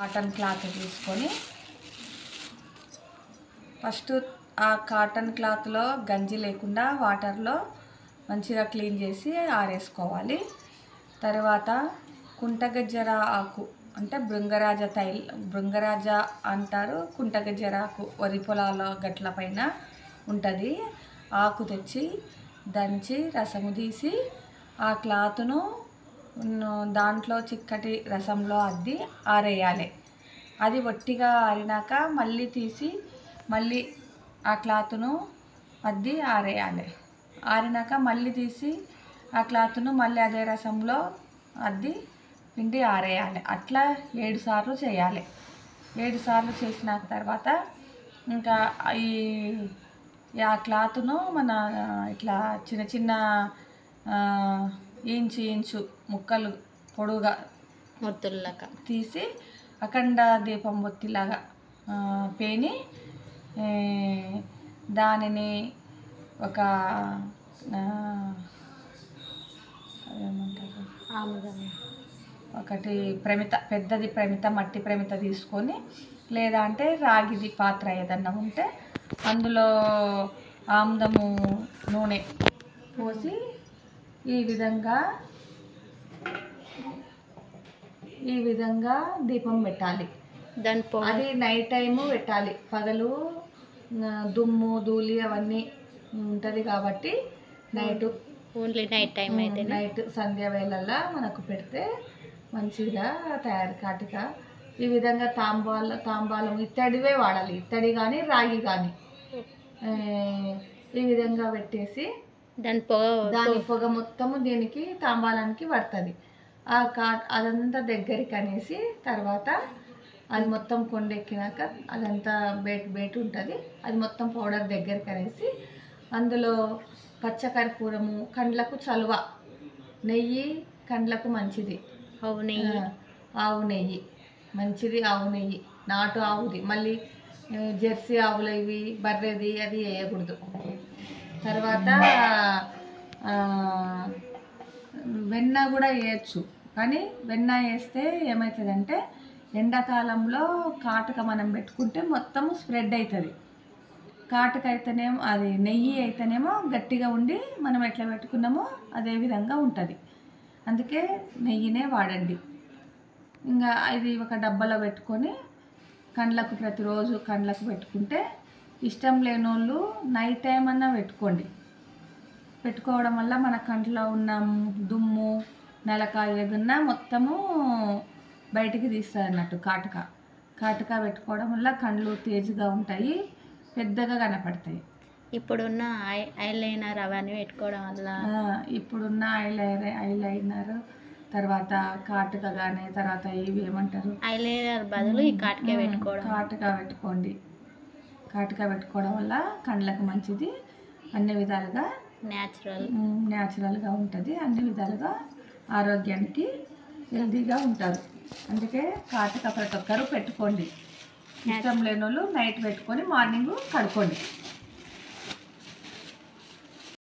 Cotton cloth తీసుకొని first ఆ cotton క్లాత్లో గంజి లేకుండా వాటర్లో మంచిగా క్లీన్ చేసి ఆరేసుకోవాలి. తర్వాత కుంటగజ్జర ఆకు అంటే భృంగరాజ అంటారు. కుంటగజ్జర ఆకు వరి పొలాల గట్ల పైన ఉంటుంది. ఆకు తెచ్చి దంచి రసము తీసి ఆ క్లాత్ను దాంట్లో చిక్కటి రసంలో అద్ది ఆరేయాలి. అది ఒట్టిగా ఆరినాక మళ్ళీ తీసి మళ్ళీ ఆ క్లాత్ను అద్ది ఆరేయాలి. ఆరినాక మళ్ళీ తీసి ఆ క్లాత్ను మళ్ళీ అదే రసంలో అద్ది పిండి ఆరేయాలి. అట్లా 7 సార్లు చేయాలి. 7 సార్లు చేసిన తర్వాత ఇంకా ఆ క్లాత్ను మన ఇట్లా చిన్న చిన్న ఇంచు ముక్కలు పొడుగా ఒత్తుల్లాగా తీసి అఖండ దీపం ఒత్తిలాగా పేని దానిని ఒక ఏమంటారు ఒకటి పెద్దది ప్రమిత మట్టి ప్రమిత తీసుకొని, లేదా అంటే రాగిది పాత్ర ఏదన్నా ఉంటే అందులో ఆముదము నూనె పోసి ఈ విధంగా దీపం పెట్టాలి. అది నైట్ టైము పెట్టాలి. పగలు దుమ్ము ధూళి అవన్నీ ఉంటుంది కాబట్టి ఓన్లీ నైట్ టైం అయితే నైట్ సంధ్య వేళల్లో మనకు పెడితే మంచిగా తయారు కాటిక. ఈ విధంగా తాంబాలం ఇత్తడివే వాడాలి. ఇత్తడి కానీ రాగి కానీ ఈ విధంగా పెట్టేసి దాని పొగ మొత్తము దీనికి తాంబాలానికి పడుతుంది. అదంతా దగ్గరికి అనేసి తర్వాత అది మొత్తం కొండెక్కినాక అదంతా బేటు ఉంటుంది. అది మొత్తం పౌడర్ దగ్గరికి అనేసి అందులో పచ్చకర్పూరము, కండ్లకు చలువ, నెయ్యి కండ్లకు మంచిది. ఆవు నెయ్యి మంచిది. ఆవు నెయ్యి నాటు ఆవుది, మళ్ళీ జెర్సీ ఆవులు ఇవి బర్రెది అది వేయకూడదు. తర్వాత వెన్న కూడా వేయచ్చు. కానీ వెన్న వేస్తే ఏమవుతుందంటే ఎండాకాలంలో కాటుక మనం పెట్టుకుంటే మొత్తము స్ప్రెడ్ అవుతుంది. కాటుక అయితేనేమో అది నెయ్యి అయితేనేమో గట్టిగా ఉండి మనం ఎట్లా పెట్టుకున్నామో అదే విధంగా ఉంటుంది. అందుకే నెయ్యినే వాడండి. ఇంకా ఇది ఒక డబ్బాలో పెట్టుకొని కండ్లకు ప్రతిరోజు కండ్లకు పెట్టుకుంటే, ఇష్టం లేని వాళ్ళు నైట్ టైం అన్నా పెట్టుకోవడం వల్ల మన కంట్లో ఉన్న దుమ్ము నలక ఏదన్నా మొత్తము బయటికి తీస్తుంది అన్నట్టు. కాటుక పెట్టుకోవడం వల్ల కండ్లు తేజుగా ఉంటాయి, పెద్దగా కనపడతాయి. ఇప్పుడున్న ఐలైనర్ అవన్నీ పెట్టుకోవడం వల్ల ఇప్పుడున్న ఐలైనర్ తర్వాత కాటుక కానీ తర్వాత ఇవి ఏమంటారు ఐలైనర్ బదులు ఈ కాటుక పెట్టుకోండి. కాటుక పెట్టుకోవడం వల్ల కండ్లకు మంచిది. అన్ని విధాలుగా న్యాచురల్గా ఉంటుంది. అన్ని విధాలుగా ఆరోగ్యానికి హెల్తీగా ఉంటారు. అందుకే కాటుక ప్రతి ఒక్కరు పెట్టుకోండి. ఇష్టం లేని వాళ్ళు నైట్ పెట్టుకొని మార్నింగ్ కడుక్కోండి.